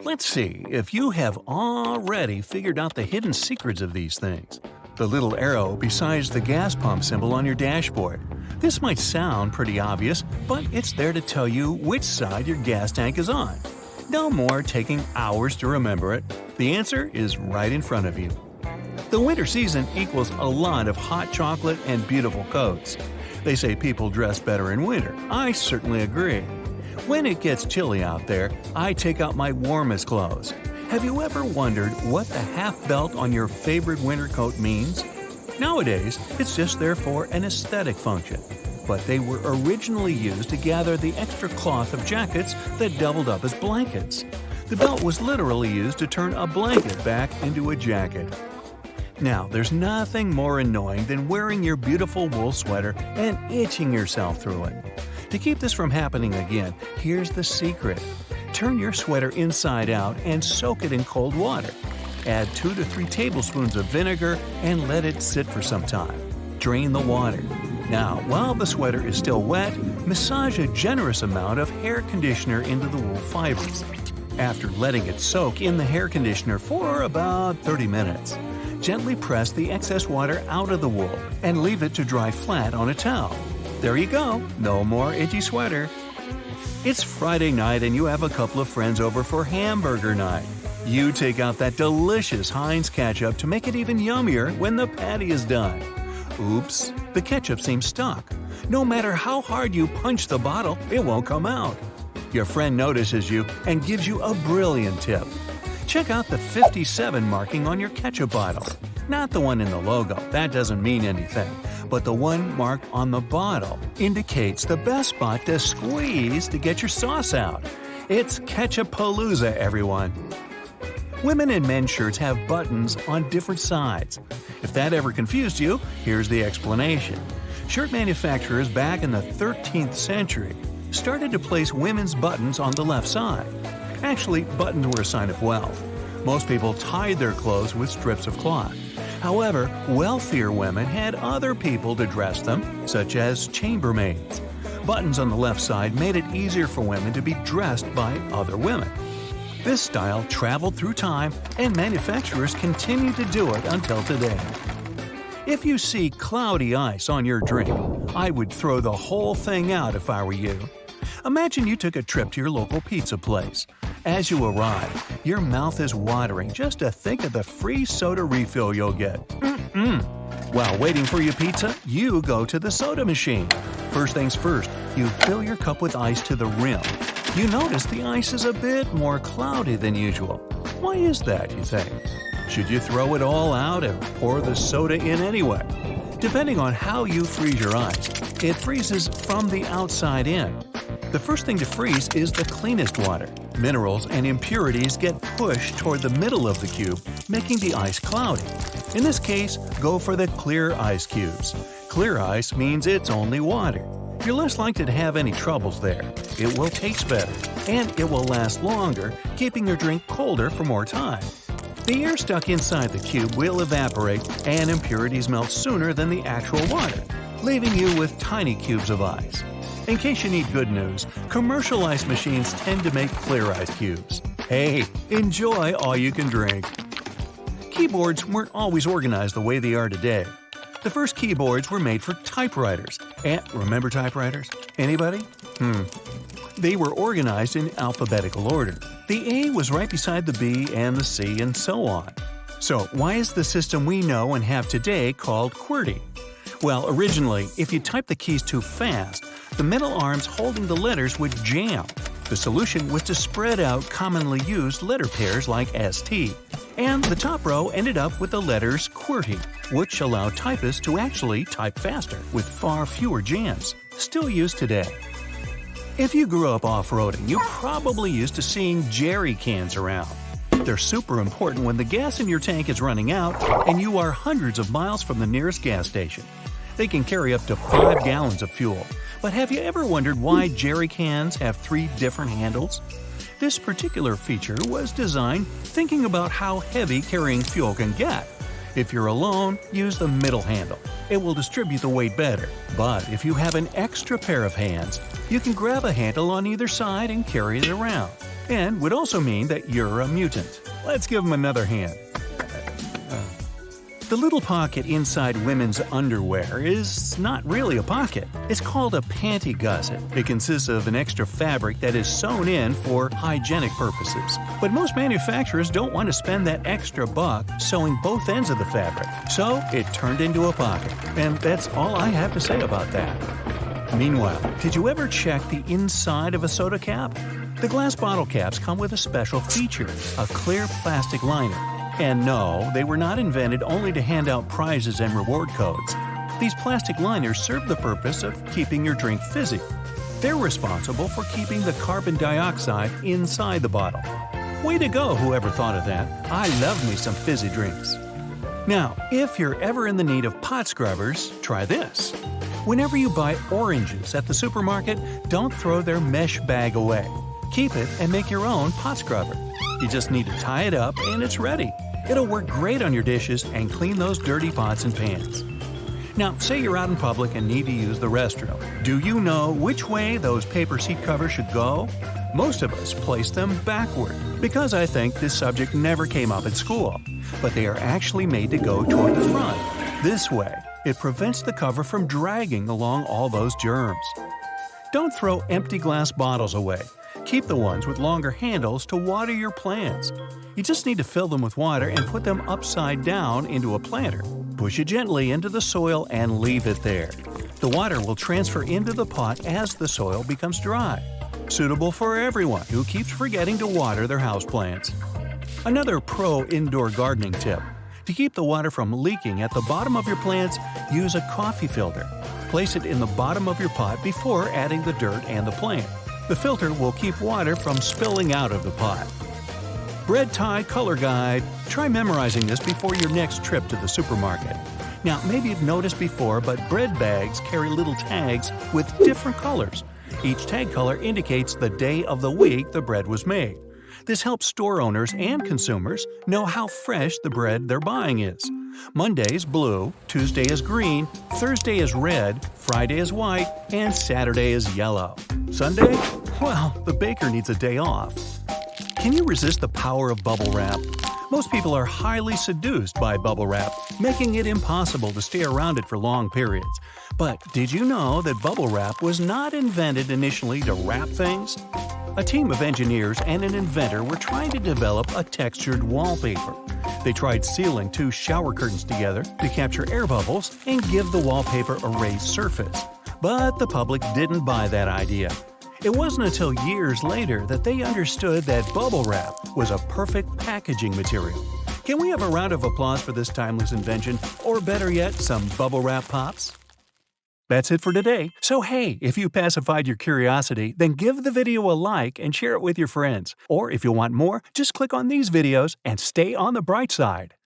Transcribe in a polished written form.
Let's see if you have already figured out the hidden secrets of these things. The little arrow besides the gas pump symbol on your dashboard. This might sound pretty obvious, but it's there to tell you which side your gas tank is on. No more taking hours to remember it. The answer is right in front of you. The winter season equals a lot of hot chocolate and beautiful coats. They say people dress better in winter. I certainly agree. When it gets chilly out there, I take out my warmest clothes. Have you ever wondered what the half belt on your favorite winter coat means? Nowadays, it's just there for an aesthetic function. But they were originally used to gather the extra cloth of jackets that doubled up as blankets. The belt was literally used to turn a blanket back into a jacket. Now, there's nothing more annoying than wearing your beautiful wool sweater and itching yourself through it. To keep this from happening again, here's the secret. Turn your sweater inside out and soak it in cold water. Add 2 to 3 tablespoons of vinegar and let it sit for some time. Drain the water. Now, while the sweater is still wet, massage a generous amount of hair conditioner into the wool fibers. After letting it soak in the hair conditioner for about 30 minutes, gently press the excess water out of the wool and leave it to dry flat on a towel. There you go, no more itchy sweater. It's Friday night and you have a couple of friends over for hamburger night. You take out that delicious Heinz ketchup to make it even yummier when the patty is done. Oops, the ketchup seems stuck. No matter how hard you punch the bottle, it won't come out. Your friend notices you and gives you a brilliant tip. Check out the 57 marking on your ketchup bottle. Not the one in the logo, that doesn't mean anything. But the one marked on the bottle indicates the best spot to squeeze to get your sauce out. It's Ketchup-palooza, everyone. Women and men's shirts have buttons on different sides. If that ever confused you, here's the explanation. Shirt manufacturers back in the 13th century started to place women's buttons on the left side. Actually, buttons were a sign of wealth. Most people tied their clothes with strips of cloth. However, wealthier women had other people to dress them, such as chambermaids. Buttons on the left side made it easier for women to be dressed by other women. This style traveled through time, and manufacturers continue to do it until today. If you see cloudy ice on your drink, I would throw the whole thing out if I were you. Imagine you took a trip to your local pizza place. As you arrive, your mouth is watering just to think of the free soda refill you'll get. While waiting for your pizza, you go to the soda machine. First things first, you fill your cup with ice to the rim. You notice the ice is a bit more cloudy than usual. Why is that, you think? Should you throw it all out and pour the soda in anyway? Depending on how you freeze your ice, it freezes from the outside in. The first thing to freeze is the cleanest water. Minerals and impurities get pushed toward the middle of the cube, making the ice cloudy. In this case, go for the clear ice cubes. Clear ice means it's only water. You're less likely to have any troubles there. It will taste better, and it will last longer, keeping your drink colder for more time. The air stuck inside the cube will evaporate, and impurities melt sooner than the actual water, leaving you with tiny cubes of ice. In case you need good news, commercial ice machines tend to make clear ice cubes. Hey, enjoy all you can drink. Keyboards weren't always organized the way they are today. The first keyboards were made for typewriters. And remember typewriters? Anybody? They were organized in alphabetical order. The A was right beside the B and the C and so on. So why is the system we know and have today called QWERTY? Well, originally, if you typed the keys too fast, the metal arms holding the letters would jam. The solution was to spread out commonly used letter pairs like ST. And the top row ended up with the letters QWERTY, which allowed typists to actually type faster with far fewer jams, still used today. If you grew up off-roading, you're probably used to seeing jerry cans around. They're super important when the gas in your tank is running out and you are hundreds of miles from the nearest gas station. They can carry up to 5 gallons of fuel. But have you ever wondered why jerry cans have 3 different handles? This particular feature was designed thinking about how heavy carrying fuel can get. If you're alone, use the middle handle. It will distribute the weight better. But if you have an extra pair of hands, you can grab a handle on either side and carry it around. and would also mean that you're a mutant. Let's give them another hand. The little pocket inside women's underwear is not really a pocket. It's called a panty gusset. It consists of an extra fabric that is sewn in for hygienic purposes. But most manufacturers don't want to spend that extra buck sewing both ends of the fabric, so it turned into a pocket. And that's all I have to say about that. Meanwhile, did you ever check the inside of a soda cap? The glass bottle caps come with a special feature, a clear plastic liner. And no, they were not invented only to hand out prizes and reward codes. These plastic liners serve the purpose of keeping your drink fizzy. They're responsible for keeping the carbon dioxide inside the bottle. Way to go, whoever thought of that. I love me some fizzy drinks. Now, if you're ever in the need of pot scrubbers, try this. Whenever you buy oranges at the supermarket, don't throw their mesh bag away. Keep it and make your own pot scrubber. You just need to tie it up and it's ready. It'll work great on your dishes and clean those dirty pots and pans. Now, say you're out in public and need to use the restroom. Do you know which way those paper seat covers should go? Most of us place them backward, because I think this subject never came up in school. But they are actually made to go toward the front. This way, it prevents the cover from dragging along all those germs. Don't throw empty glass bottles away. Keep the ones with longer handles to water your plants. You just need to fill them with water and put them upside down into a planter. Push it gently into the soil and leave it there. The water will transfer into the pot as the soil becomes dry. Suitable for everyone who keeps forgetting to water their houseplants. Another pro indoor gardening tip. To keep the water from leaking at the bottom of your plants, use a coffee filter. Place it in the bottom of your pot before adding the dirt and the plant. The filter will keep water from spilling out of the pot. Bread tie color guide. Try memorizing this before your next trip to the supermarket. Now, maybe you've noticed before, but bread bags carry little tags with different colors. Each tag color indicates the day of the week the bread was made. This helps store owners and consumers know how fresh the bread they're buying is. Monday is blue, Tuesday is green, Thursday is red, Friday is white, and Saturday is yellow. Sunday? Well, the baker needs a day off. Can you resist the power of bubble wrap? Most people are highly seduced by bubble wrap, making it impossible to stay around it for long periods. But did you know that bubble wrap was not invented initially to wrap things? A team of engineers and an inventor were trying to develop a textured wallpaper. They tried sealing two shower curtains together to capture air bubbles and give the wallpaper a raised surface. But the public didn't buy that idea. It wasn't until years later that they understood that bubble wrap was a perfect packaging material. Can we have a round of applause for this timeless invention, or better yet, some bubble wrap pops? That's it for today. So hey, if you pacified your curiosity, then give the video a like and share it with your friends. Or if you want more, just click on these videos and stay on the bright side.